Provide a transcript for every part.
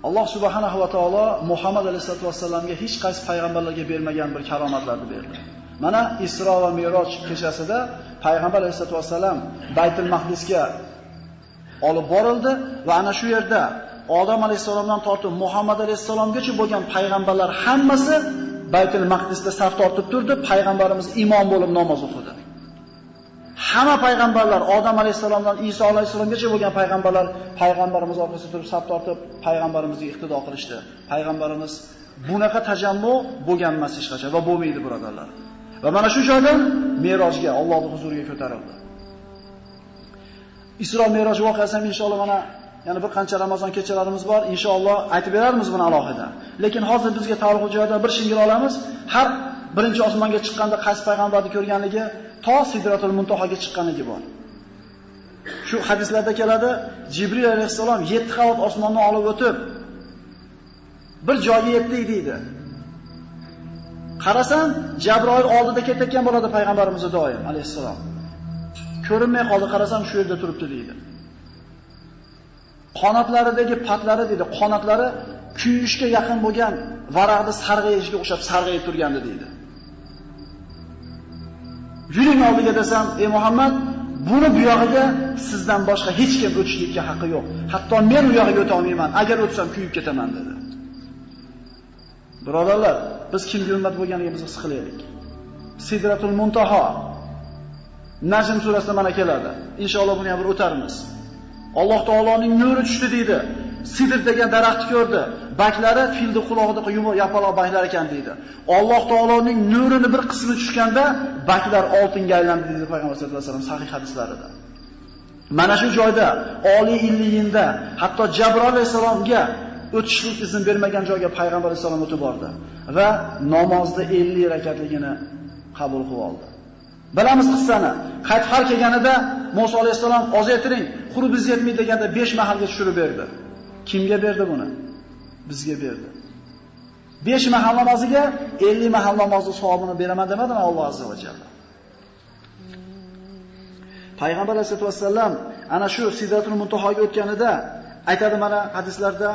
Alloh subhanahu va taolo Muhammad alayhisolatu vasallamga hech qaysi payg'ambarlarga bermagan bir karomatlarni berdi. Mana Isro va Miroj kechasida payg'ambar alayhisolatu vasallam Baytul Maqdisga olib borildi va ana shu yerda Odam alayhisalomdan tortib Muhammad alayhisalomgacha bo'lgan payg'ambarlar hammasi Baytul Maqdisda saf tortib turdi, payg'ambarimiz imom bo'lib namoz o'qidi. Hamma payg'ambarlar Odam alayhisalomdan Iso alayhisalomgacha bo'lgan payg'ambarlar payg'ambarimiz orqasida turib saf tortib payg'ambarimizga iqtido qilishdi. Payg'ambarimiz bunaqa tajammu bo'lgan emas hech qachon va bo'lmaydi birodarlar. Va mana shu joydan Merojga, Allohning huzuriga ko'tarildi. Isro Meroj voqeasini inshaalloh mana yana bir qancha Ramazon kechalarimiz bor, inshaalloh aytib beramiz buni alohida. Lekin hozir bizga taalluqli joyda bir shingir olamiz. Har birinchi osmonga chiqqanda qaysi payg'ambarni ko'rganligi to Sidratul Muntahoga chiqqanligi bor. Shu hadislarda keladi, Jibril alayhisalom 7 qavat osmonni olib o'tib bir joyga yetdi deydi. Qarasam, Jabroil oldida ketayotgan bo'ladi payg'ambarimiz doim alayhisalom. Ko'rinmay qoldi, qarasam shu yerda turibdi deydi. Qanotlaridagi patlari deydi, qanotlari kuyishga yaqin bo'lgan varaqni sarg'ayishga o'xshab sarg'ayib turgandi deydi. Yuring oldiga desam, ey Muhammad, buni bu yog'iga sizdan boshqa hech kim o'tishlikka haqqi yo'q. Hatto men u yog'iga o'ta olmayman. Agar o'tsam kuyib ketaman dedi. Birodarlar, biz kimga ummat bo'lganligimizni his qilaylik. Sidratul Muntaho Najm surasida mana keladi. Inshaalloh buni ham bir o'tarmiz. Alloh taoloning nuri tushdi deydi. Sidr degan daraxtni ko'rdi. Baklari filni qulog'ida yumor yapaloq baklar ekan deydi. Alloh taoloning nurini bir qismi tushganda baklar oltinga aylandi deydi payg'ambar sollallohu alayhi vasallam sahih hadislarida. Mana shu joyda oliy illiyinda hatto Jabroil alayhisalomga o'tishlik izn bermagan joyga payg'ambar alayhisalom o'tib bordi va namozda 50 rakatligini qabul qilib oldi. Bilamiz qissani. Qaytib kelganida Musa alayhisalom ozaytiring, qurbiz yetmaydi deganda 5 mahalga tushirib berdi. Kimga berdi buni? Bizga berdi. 5 mahal namoziga 50 mahal namozni savobini beraman demadimi Alloh azza va jalla? Payg'ambar sollallohu alayhi vasallam ana shu Sidratul Muntahoga o'tganida aytadi mana hadislarda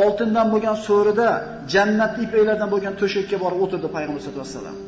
oltindan bo'lgan so'rida jannat ipaklardan bo'lgan to'shakka borib o'tirdi payg'ambar sollallohu alayhi vasallam.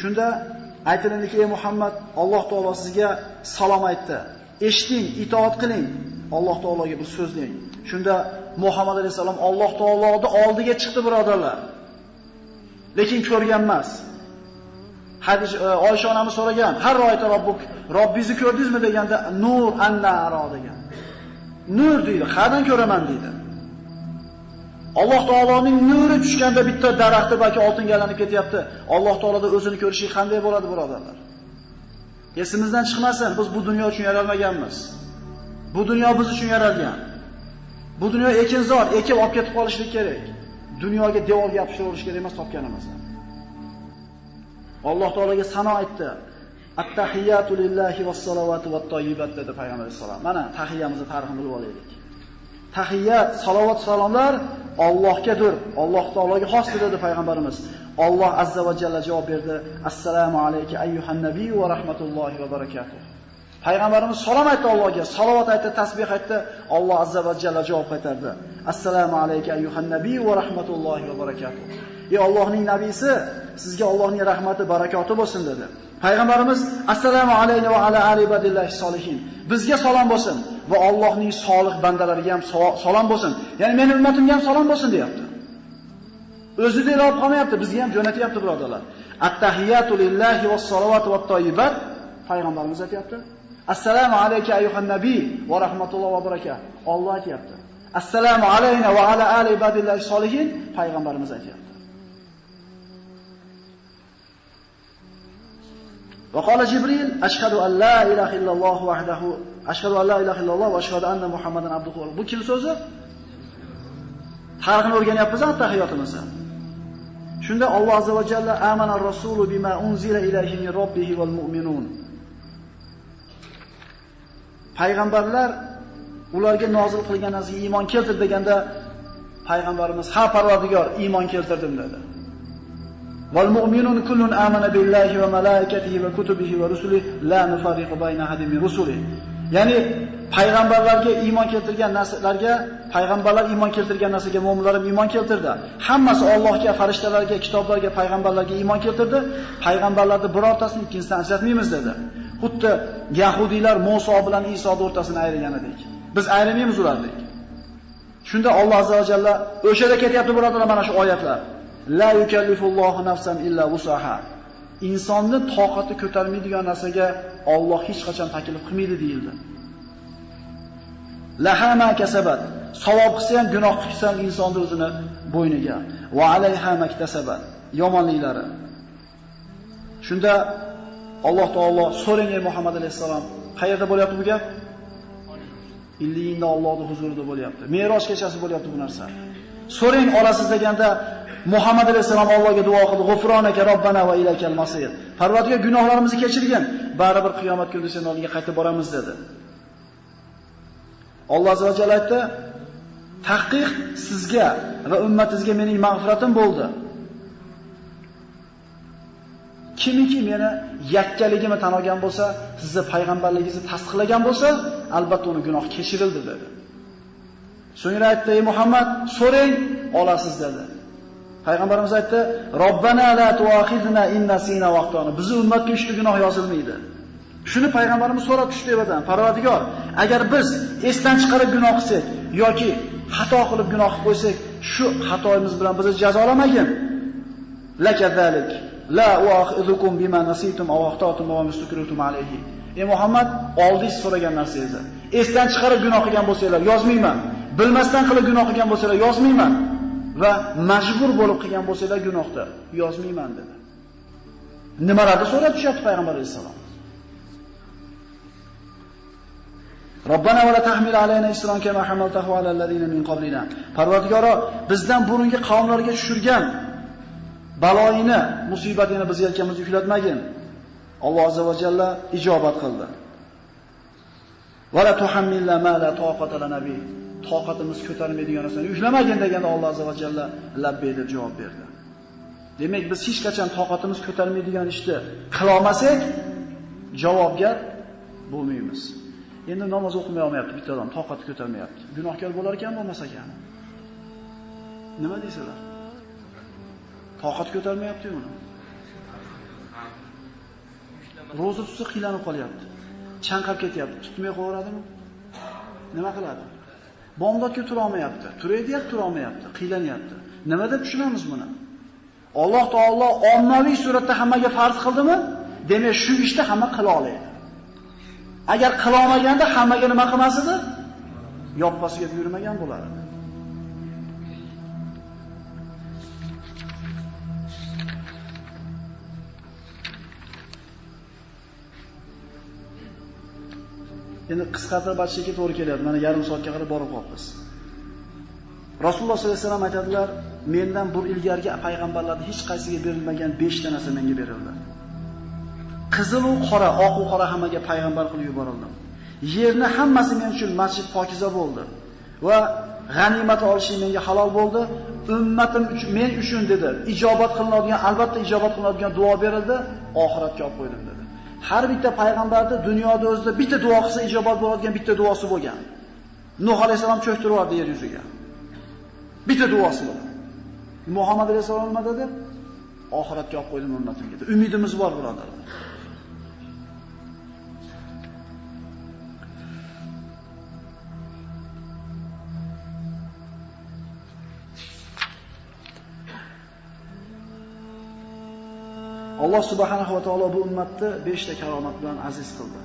Shunda aytilindiki, ey Muhammad, Alloh taolo sizga salom aytdi. Eshiting, itoat qiling. Alloh taologa bir so'zlang. Shunda Muhammad alayhisalom Alloh taoloning oldiga chiqdi birodarlar. Lekin ko'rgan emas. Hadis Oysha onamiz so'ragan, "Har ro'yta robbuk, Robbingizni ko'rdingizmi?" deganda, "Nur annara" degan. Nur deydi, "Qayerdan ko'raman?" deydi. Alloh taoloning nuri tushganda bitta daraxtda balki oltinga aylanib ketyapti. Alloh taoloda o'zini ko'rishi qanday bo'ladi birodarlar? Esimizdan chiqmasin, biz bu dunyo uchun yaralmaganmiz. Bu dunyo biz uchun yaralgan. Bu dunyo ekinzor, ekib olib ketib qolishlik kerak. Dunyoga devorga yopishtirib kerak emas topganimizni. Alloh taologa sano aytdi. At-tahiyatu lillahi was-salavatu wat-tayyibat dedi payg'ambar sollallohu alayhi vasallam. Mana tahiyamizni tarixini bilib olaylik. Tahiyat, salovat, salomlar Allohgadir, Alloh taologa xosdir dedi payg'ambarimiz. Alloh azza va jalla javob berdi. Assalomu alayka ayyuhan nabiy va rahmatullohi va barakatuh. Payg'ambarimiz salom aytdi Allohga, salovat aytdi, tasbih aytdi. Alloh azza va jalla javob qaytardi. Assalomu alayka ayyuhan nabiy va rahmatullohi va barakatuh. Ey Allohning nabiysi, sizga Allohning rahmati, barakoti bo'lsin dedi. Payg'ambarimiz assalomu alayna va ala ali ibadillahi solihin. Bizga salom bo'lsin va Allohning solih bandalariga ham salom bo'lsin. Ya'ni mening ummatimga ham salom bo'lsin deyapti. O'zida olib qolmayapti, bizga ham jo'natyapti birodarlar. At-tahiyatu lillahi was-salavatu wat-tayyibat payg'ambarimiz aytayapti. Assalomu alayka ayyuhan nabiy va rahmatullohi va barakatuh. Alloh aytayapti. Assalomu alayna va ala ali ibadillahi solihin payg'ambarimiz aytayapti. وقال جبريل أشهد أن لا إله إلا الله وحده أشهد أن لا إله إلا الله وأشهد أن محمدا عبده ورسوله. Bu kim so'zi? Tarixni o'rganyapmiz tahiyotimizni. Shunda Alloh azza va jalla amana ar-rasulu bima unzila ilayhi min robbihi wal mu'minun. Payg'ambarlar ularga nozil qilingan narsaga iymon keltirdi deganda payg'ambarimiz ha Parvardigor iymon keltirdim dedi. Wal mu'minun kullun amana billahi va malaikatihi va kutubihi va rusulihi la nufarriqu bayna ahadin min rusulihi. Ya'ni payg'ambarlarga iymon keltirgan narsalarga, payg'ambarlar iymon keltirgan narsaga mu'minlar ham iymon keltirdi. Hammasi Allohga, farishtalarga, kitoblarga, payg'ambarlarga iymon keltirdi. Payg'ambarlarning birortasini ikkinchisidan ajratmaymiz dedi. Xuddi yahudiylar Muso bilan Iso o'rtasini ayirganidek. Biz ayirmaymiz ularni. Shunda Alloh azza va jalla o'shada ketyapti birodarlar, mana shu oyatlar. La yukallifullohu nafsan illa wusaha. Insonni toqati ko'tarmaydigan narsaga Alloh hech qachon taklif qilmaydi deyildi. Laha ma kasabat. Savob qilsa ham, gunoh qilsa ham insonning o'zini bo'yniga. Va alayha maktasabat. Yomonliklari. Shunda Alloh taolo so'rang ey Muhammad alayhisalom, qayerda bo'lyapti bu gap? Illiyinda Allohning huzurida bo'lyapti. Me'roj kechasi bo'lyapti bu narsa. So'rang olasiz deganda Muhammad alayhisalom Allohga duo qildi. G'ufronaka robbana va ilaykal masir. Parvardigor, gunohlarimizni kechirgin. Baribir qiyomat kunida sen oldiga qaytib boramiz dedi. Alloh azza va jalla aytdi: "Tahqiq sizga va ummatingizga mening mag'firatim bo'ldi. Kimiki meni yakkaligimni tan olgan bo'lsa, sizni payg'ambarligingizni tasdiqlagan bo'lsa, albatta uni gunoh kechirildi" dedi. So'ngra aytdi: "Ey Muhammad, so'rang, olasiz" dedi. Payg'ambarimiz aytdi: "Robbana la tu'akhidna in nasina va akhtana." Bizning ummatga ushbu gunoh yozilmaydi. Shuni payg'ambarimiz so'rab tushdi evadan. Parvardigor, agar biz esdan chiqarib gunoh qilsak yoki xato qilib gunoh qilib qo'ysak, shu xatoyimiz bilan bizni jazolamagin. Lakazalik la u'akhidhukum bima nasitum aw akhtatum wa mustakritum alayhi. Ey Muhammad, oldingiz so'ragan narsangizni esdan chiqarib gunoh qilgan bo'lsanglar yozmayman. Bilmasdan qilib gunoh qilgan bo'lsanglar yozmayman va majbur bo'lib qilgan bo'lsanglar gunohda yozmayman dedi. Nimalarni so'rab tushyapti payg'ambar alayhisalom? Robbana va la tahmil alayna isron kama hamaltahu ala alladhina min qablina. Parvardigoro, bizdan burungi qavmlarga tushirgan baloyini, musibatini biz yelkamizga yuklatmagin. Alloh azza va jalla ijobat qildi. Va la tuhammilna ma la taqata lana bi. Toqatimiz ko'tarmaydigan narsani yuklamagin deganda Alloh azza va jalla labbay deb javob berdi. Demak, biz hech qachon toqatimiz ko'tarmaydigan ishni qila olmasak, javobgar bo'lmaymiz. Endi namoz o'qimay olmayapti bitta odam, toqat ko'tarmayapti. Gunohkor bo'lar ekan, bo'lmasa ekan. Nima deysizlar? Toqat ko'tarmayapti uni. Ro'za tutsa qiynalib qolyapti. Chanqab ketyapti. Tutmay qo'yaveradimi? Nima qiladi? Bomdodga tura olmayapti. Turaydi-yu tura olmayapti. Qiylanyapti. Nima deb tushunamiz buni? Alloh taolo ommaviy suratda hammaga farz qildimi? Demak, shu ishni hamma qila oladi. Agar qila olmaganda hammaga nima qilmas edi? Yoppasiga yurmagan bo'lardi. Endi qisqartirib aytishga to'g'ri kelyapti. Mana yarim soatga qadar borib qolibmiz. Rasululloh sollallohu alayhi vasallam aytadilar, mendan bir ilgargi payg'ambarlarning hech qaysiga berilmagan 5 ta narsa menga berildi. Qizil va qora, oq va qora hammaga payg'ambar qilib yuborildim. Yerni hammasi men uchun masjid pokiza bo'ldi va g'animat olishim menga halol bo'ldi. Ummatim uchun, men uchun dedi, ijobat qilinadigan, albatta ijobat qilinadigan duo berildi, oxiratga olib qo'ydim dedi. Har bitta payg'ambarda dunyoda o'zida bitta duo qilsa ijobat bo'ladigan bitta duosi bo'lgan. Nuh alayhisalom cho'ktirib yer yuziga. Bitta duosi bor. Muhammad alayhisalom nima dedi? Oxiratga olib qo'ydim ummatimga. Umidimiz bor birodarlar. Alloh subhanahu va taolo bu ummatni 5 ta karomat bilan aziz qildi.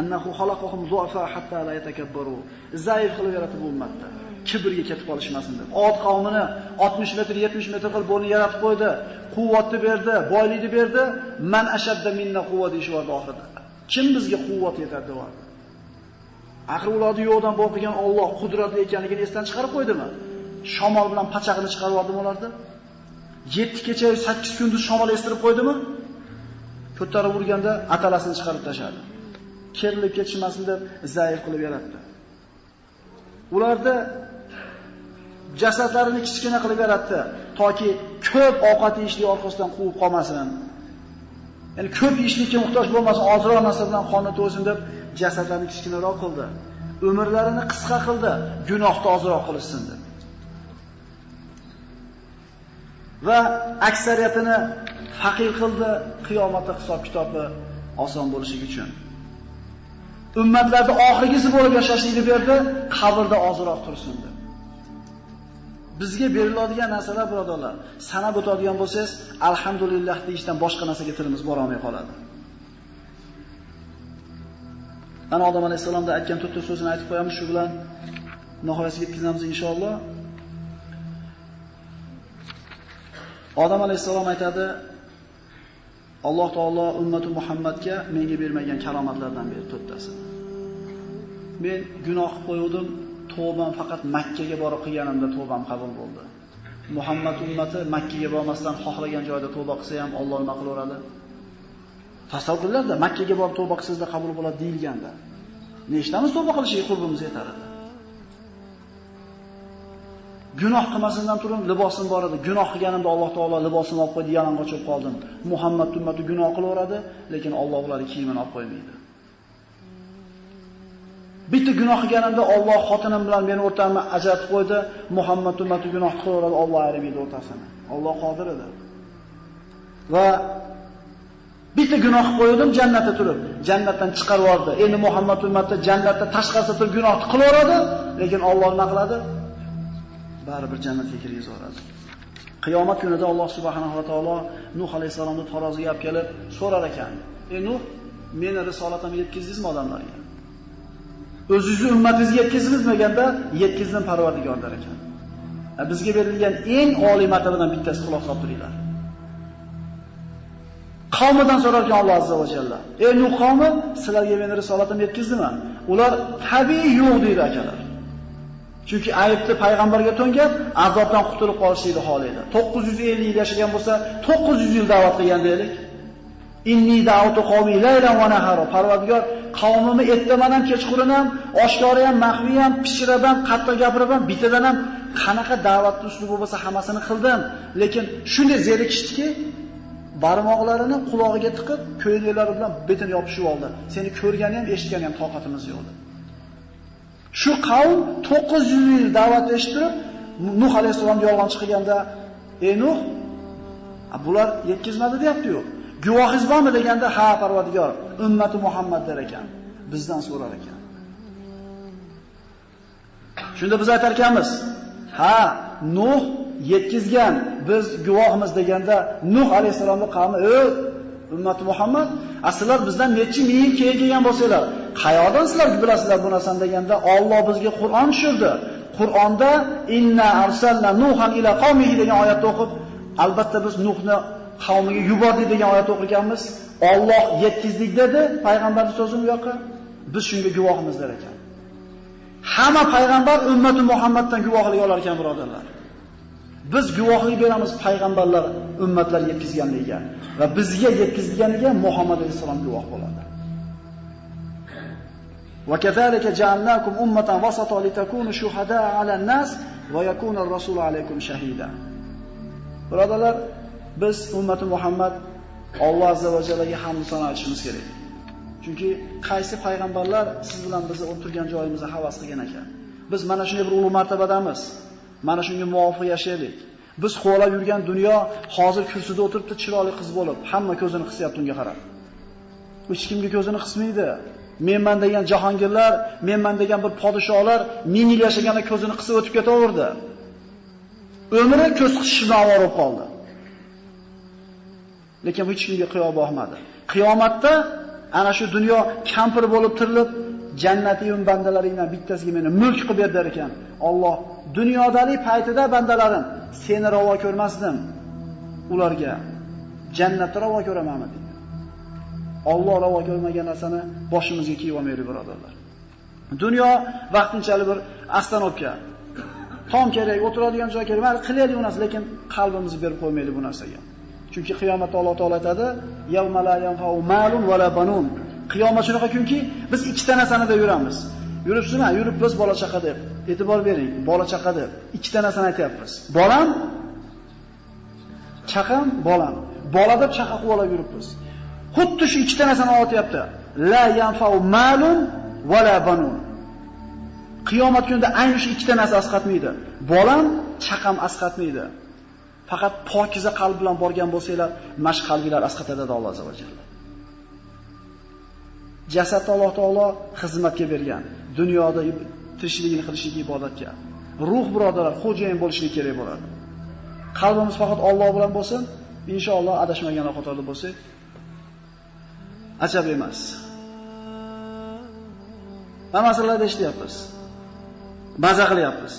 Annahu xalaqahum du'afa hatta la yatakabbaru. Zaif qilib yaratdi bu ummatda. Kibrga ketib qolishmasin deb. Od qavmini 60 metr, 70 metr qilib bo'ni yaratib qo'ydi. Quvvatni berdi, boylikni berdi. Man ashadda minna quvvat ishvardi oxirida. Kim bizga quvvat yetadi dedi. Axir ularni yo'qdan bor qilgan Alloh qudratli ekanligini esdan chiqarib qo'ydimi? Shamol bilan pachaqni chiqarib yordimi ularni? 7 kecha 8 kunduz shamol estirib qo'ydimi? Ko'tarib urganda atalasini chiqarib tashadi. Kerilib ketishmasin deb zaif qilib yaratdi. Ularda jasadlarini kichkina qilib yaratdi, toki ko'p ovqat yeyishlik orqasidan quvib qolmasin. Ya'ni ko'p yeyishlikka muhtoj bo'lmasin, ozroq narsa bilan qonni to'ysin deb jasadlarini kichkinaroq qildi. umrlarini qisqa qildi, gunohni ozroq qilishsin deb. Va aksariyatini faqir qildi, qiyomatda hisob-kitobi oson bo'lishi uchun. Ummatlarda oxirgisi bo'lib yashashlikni berdi, qabrda ozroq tursin deb. Bizga beriladigan narsalar birodarlar, sanab o'tadigan bo'lsangiz, alhamdulillah deyishdan boshqa narsaga tilimiz bora olmay qoladi. Ana Odam alayhisolamda aytgan to'rtta so'zini aytib qo'yamiz, shu bilan nihoyasiga yetkazamiz inshaalloh. Odam alayhisalom aytadi: Alloh taolo ummati Muhammadga menga bermagan karomatlardan beri to'rttasi. Men gunoh qilib qo'ydim, tavbam faqat Makka ga borib qilganimda tavbam qabul bo'ldi. Muhammad ummati Makka ga bormasdan xohlagan joyda tavba qilsa ham Alloh nima qilaveradi? Tasavvurlarda Makka ga borib tavba qilsangizda qabul bo'ladi deyilganda, nechtamiz tavba qilishiga qurbimiz yetar edi. Gunoh qilmasindan turib libosim bor edi. Gunoh qilganimda Alloh taolo libosimni olib qo'ydi, yalang'och bo'lib qoldim. Muhammad ummati gunoh qilaveradi, lekin Alloh ularning kiyimini olib qo'ymaydi. Bitta gunoh qilganimda Alloh xotinim bilan meni o'rtamni ajratib qo'ydi. Muhammad ummati gunoh qilaveradi, Alloh ayirmaydi o'rtasini. Alloh qodir edi. Va bitta gunoh qilib qo'ydim jannatda turib, jannatdan chiqarib yubordi. Endi Muhammad ummati jannatda tashqarisida turib gunoh qilaveradi, lekin Alloh nima qiladi? Baribir jannatga kirgizadi. Qiyomat kunida Alloh subhanahu va taolo Nuh alayhisolamni taroziga olib kelib so'rar ekan: "Ey Nuh, meni risolatimni yetkazdingizmi odamlarga?" O'zingizni ummatingizga yetkazmaganda yetkazdim Parvardigor der ekan. Bizga berilgan eng oliy martabadan bittasi quloq solib turinglar. Qavmidan so'rar ekan Alloh azza va jalla: "Ey Nuh qavmi, sizlarga meni risolatimni yetkazdimmi?" Ular tabiiy yo'q deydi akalar. Chunki ayibni payg'ambarga to'ngab, azobdan qutulib qolishni xohlaydi. 950 yil yashagan bo'lsa, 900 yil da'vat qilgan deylik. Inni da'utu qawmi laylan va nahara. Parvardigor, qavmimni ertaman ham, kechqurun ham, oshkora ham, maxfiy ham, pishirib ham, qattiq gapirib ham, bitadan ham qanaqa da'vatni uslubi bo'lsa hammasini qildim. Lekin shunday zerikishdiki, barmoqlarini qulog'iga tiqib, ko'ylaklar bilan betini yopishib oldi. Seni ko'rgani ham, eshitgani ham toqatimiz yo'q edi. Shu qavm 900 yil da'vat eshitib, Nuh alayhisolamga yolg'onchi qilganda, "Ey Nuh, bular yetkazmadi" deyapti-yu. Guvohingiz bormi deganda, "Ha, Parvardigor, ummati Muhammad" der ekan. Bizdan so'rar ekan. Shunda biz aytar ekanmiz: "Ha, Nuh yetkazgan, biz guvohimiz" deganda, Nuh alayhisolamning qavmi: ummati Muhammad, aslar bizdan necha ming yil keyin kelgan bo'lsalar, qayoqdan sizlar bilasizlar bu narsani deganda, Alloh bizga Qur'on tushirdi. Qur'onda inna arsalna nuhan ila qaumihi degan oyatni o'qib, albatta biz Nuhni qavmiga yubordik degan oyatni o'qiganmiz. Alloh yetkizdik dedi, payg'ambarning so'zi bu yoqqa. Biz shunga guvohimiz der ekan. Hamma payg'ambar ummati Muhammaddan guvohlik olar ekan, birodarlar. Biz guvohlik beramiz payg'ambarlar ummatlar yetkazganligiga va bizga yetkazilganiga Muhammad alayhisalom guvoh bo'ladi. Va kazalika ja'alnakum ummatan wasata litakunu shuhada'a 'alan nas va yakuna ar-rasulu 'alaykum shahida. Birodarlar, biz ummati Muhammad Alloh azza va jallaga hamd sano aytishimiz kerak. Chunki qaysi payg'ambarlar siz bilan bizni o'tirgan joyimizga havas qilgan ekan. Biz mana shunday bir ulug' martabadamiz. Mana shunga muvofiq yashaylik. Biz qo'lab yurgan dunyo hozir kursida o'tiribdi, chiroyli qiz bo'lib, hamma ko'zini qisayapti unga qarab. Hech kimga ko'zini qismaydi. Menman degan jahongirlar, menman degan bir podsholar 1000 yil yashaganda ko'zini qisib o'tib ketaverdi. Umri ko'z qishidan olib qoldi. Lekin hech kimga qiyo boqmadi. Qiyomatda ana shu dunyo kampir bo'lib tirilib, jannatiyum bandalaringdan bittasiga meni mulk qilib ber der ekan. Alloh dunyodagi paytida bandalarim seni ravo ko'rmasdim. Ularga jannatda ravo ko'ramanmi dedi. Alloh ravo ko'rmagan narsani boshimizga kiyib olmaylik, birodarlar. Dunyo vaqtinchalik bir astanobga. Tom kerak, o'tiradigan joy kerak. Mana qilaylik bu narsa, lekin qalbimizni berib qo'ymaylik bu narsaga. Chunki qiyomatda Alloh taolo aytadi: "Yawma la yanfa'u malun va la banun." Qiyomat shunaqa kunki, biz ikkita narsani deb yuramiz. Yuribsizmi? Yurib biz bola chaqa deb. E'tibor bering, bola chaqa deb. Ikkita narsani aytyapmiz. Bolam, chaqam, bolam. Bola deb chaqa qilib olib yuribmiz. Xuddi shu ikkita narsani aytyapti. La yanfa'u malun va la banun. Qiyomat kunida ayni shu ikkita narsa asqatmaydi. Bolam, chaqam asqatmaydi. Faqat pokiza qalb bilan borgan bo'lsanglar, mashq qalbinglar asqatadi Alloh azza va jalla. Jasadni Alloh taolo xizmatga bergan. Dunyoda tirikchiligini qilishlik ibodatga. Ruh birodarlar xo'jayin bo'lishligi kerak bo'ladi. Qalbimiz faqat Alloh bilan bo'lsin, inshaalloh adashmaganlar qatorida bo'lsak, ajab emas. Hamma masalalarda ishlayapmiz. Maza qilyapmiz.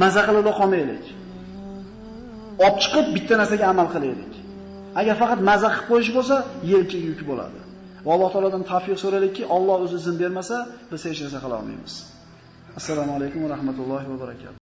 Maza qilib qolmaylik. Olib chiqib bitta narsaga amal qilaylik. Agar faqat maza qilib qo'yish bo'lsa, yelka yuk bo'ladi. Va Alloh taolodan tavfiq so'raylikki, Alloh o'zi izn bermasa, biz hech narsa qila olmaymiz. Assalomu alaykum va rahmatullohi va barakatuh.